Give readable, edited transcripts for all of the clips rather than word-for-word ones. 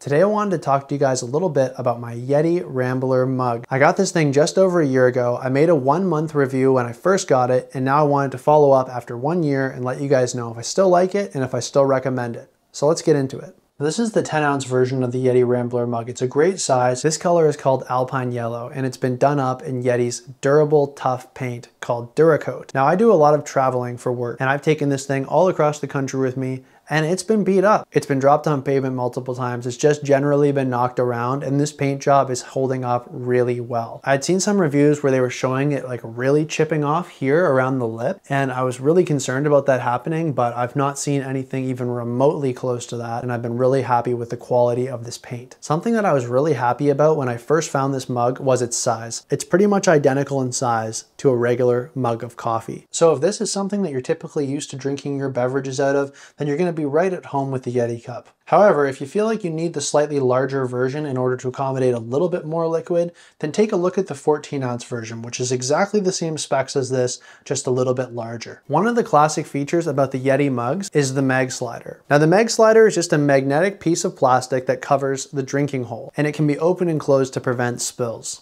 Today I wanted to talk to you guys a little bit about my Yeti Rambler mug. I got this thing just over a year ago. I made a 1-month review when I first got it, and now I wanted to follow up after 1 year and let you guys know if I still like it and if I still recommend it. So let's get into it. This is the 10-ounce version of the Yeti Rambler mug. It's a great size. This color is called Alpine Yellow, and it's been done up in Yeti's durable, tough paint called Duracoat. Now, I do a lot of traveling for work, and I've taken this thing all across the country with me, and it's been beat up. It's been dropped on pavement multiple times. It's just generally been knocked around, and this paint job is holding up really well. I'd seen some reviews where they were showing it like really chipping off here around the lip, and I was really concerned about that happening, but I've not seen anything even remotely close to that, and I've been really happy with the quality of this paint. Something that I was really happy about when I first found this mug was its size. It's pretty much identical in size to a regular mug of coffee. So if this is something that you're typically used to drinking your beverages out of, then you're gonna be right at home with the Yeti cup. However, if you feel like you need the slightly larger version in order to accommodate a little bit more liquid, then take a look at the 14-ounce version, which is exactly the same specs as this, just a little bit larger. One of the classic features about the Yeti mugs is the Magslider. Now, the Magslider is just a magnetic piece of plastic that covers the drinking hole, and it can be opened and closed to prevent spills.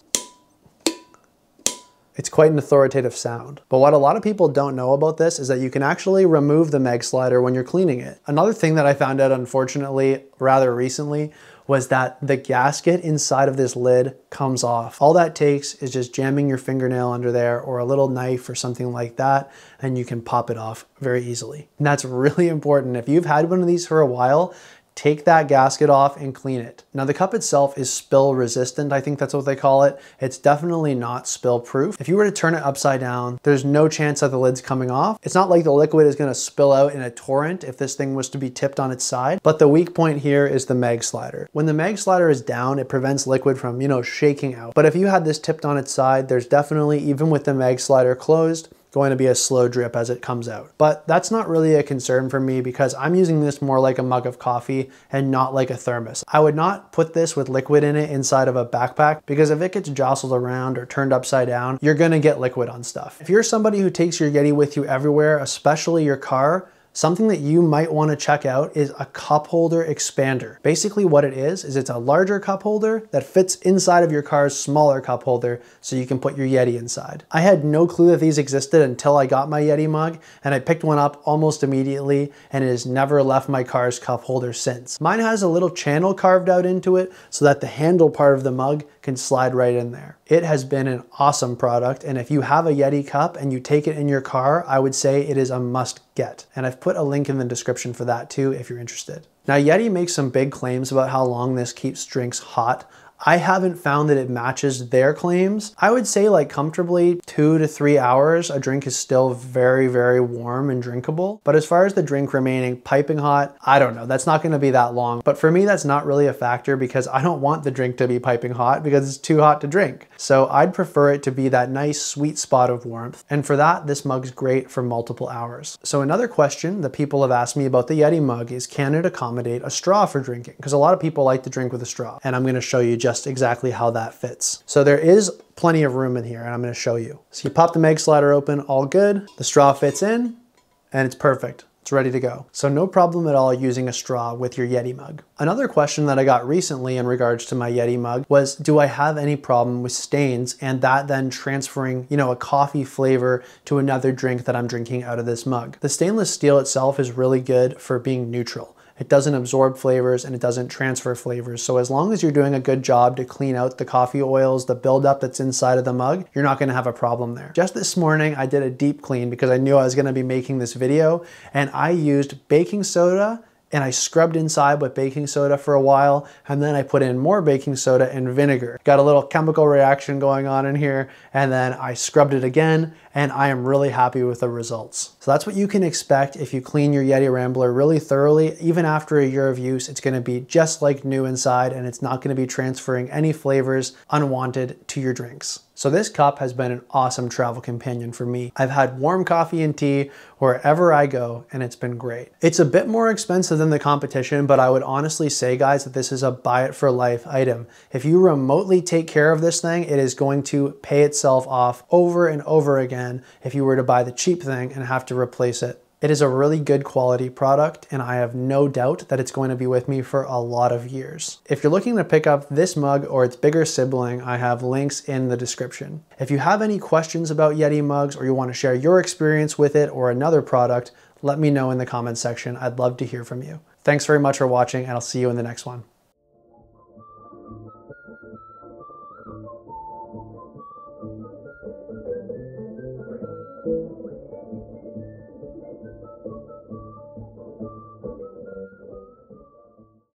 It's quite an authoritative sound. But what a lot of people don't know about this is that you can actually remove the Magslider when you're cleaning it. Another thing that I found out, unfortunately, rather recently, was that the gasket inside of this lid comes off. All that takes is just jamming your fingernail under there or a little knife or something like that, and you can pop it off very easily. And that's really important. If you've had one of these for a while, take that gasket off and clean it. Now, the cup itself is spill resistant, I think that's what they call it. It's definitely not spill proof. If you were to turn it upside down, there's no chance that the lid's coming off. It's not like the liquid is gonna spill out in a torrent if this thing was to be tipped on its side, but the weak point here is the Magslider. When the Magslider is down, it prevents liquid from, shaking out. But if you had this tipped on its side, there's definitely, even with the Magslider closed, going to be a slow drip as it comes out. But that's not really a concern for me because I'm using this more like a mug of coffee and not like a thermos. I would not put this with liquid in it inside of a backpack because if it gets jostled around or turned upside down, you're gonna get liquid on stuff. If you're somebody who takes your Yeti with you everywhere, especially your car, something that you might want to check out is a cup holder expander. Basically what it is it's a larger cup holder that fits inside of your car's smaller cup holder so you can put your Yeti inside. I had no clue that these existed until I got my Yeti mug, and I picked one up almost immediately, and it has never left my car's cup holder since. Mine has a little channel carved out into it so that the handle part of the mug can slide right in there. It has been an awesome product, and if you have a Yeti cup and you take it in your car, I would say it is a must get. And I've put a link in the description for that too if you're interested. Now, Yeti makes some big claims about how long this keeps drinks hot. I haven't found that it matches their claims. I would say like comfortably 2 to 3 hours, a drink is still very, very warm and drinkable. But as far as the drink remaining piping hot, I don't know, that's not gonna be that long. But for me, that's not really a factor because I don't want the drink to be piping hot because it's too hot to drink. So I'd prefer it to be that nice sweet spot of warmth. And for that, this mug's great for multiple hours. So another question that people have asked me about the Yeti mug is, can it accommodate a straw for drinking? Because a lot of people like to drink with a straw, and I'm gonna show you just exactly how that fits. So there is plenty of room in here, and I'm gonna show you. So you pop the Magslider open, all good. The straw fits in, and it's perfect. It's ready to go. So no problem at all using a straw with your Yeti mug. Another question that I got recently in regards to my Yeti mug was, do I have any problem with stains and that then transferring, a coffee flavor to another drink that I'm drinking out of this mug? The stainless steel itself is really good for being neutral. It doesn't absorb flavors and it doesn't transfer flavors. So as long as you're doing a good job to clean out the coffee oils, the buildup that's inside of the mug, you're not gonna have a problem there. Just this morning, I did a deep clean because I knew I was gonna be making this video, and I used baking soda and I scrubbed inside with baking soda for a while, and then I put in more baking soda and vinegar. Got a little chemical reaction going on in here, and then I scrubbed it again, and I am really happy with the results. So that's what you can expect if you clean your Yeti Rambler really thoroughly. Even after a year of use, it's gonna be just like new inside, and it's not gonna be transferring any flavors unwanted to your drinks. So this cup has been an awesome travel companion for me. I've had warm coffee and tea wherever I go, and it's been great. It's a bit more expensive than the competition, but I would honestly say, guys, that this is a buy it for life item. If you remotely take care of this thing, it is going to pay itself off over and over again if you were to buy the cheap thing and have to replace it It is a really good quality product, and I have no doubt that it's going to be with me for a lot of years. If you're looking to pick up this mug or its bigger sibling, I have links in the description. If you have any questions about Yeti mugs or you want to share your experience with it or another product, let me know in the comments section. I'd love to hear from you. Thanks very much for watching, and I'll see you in the next one.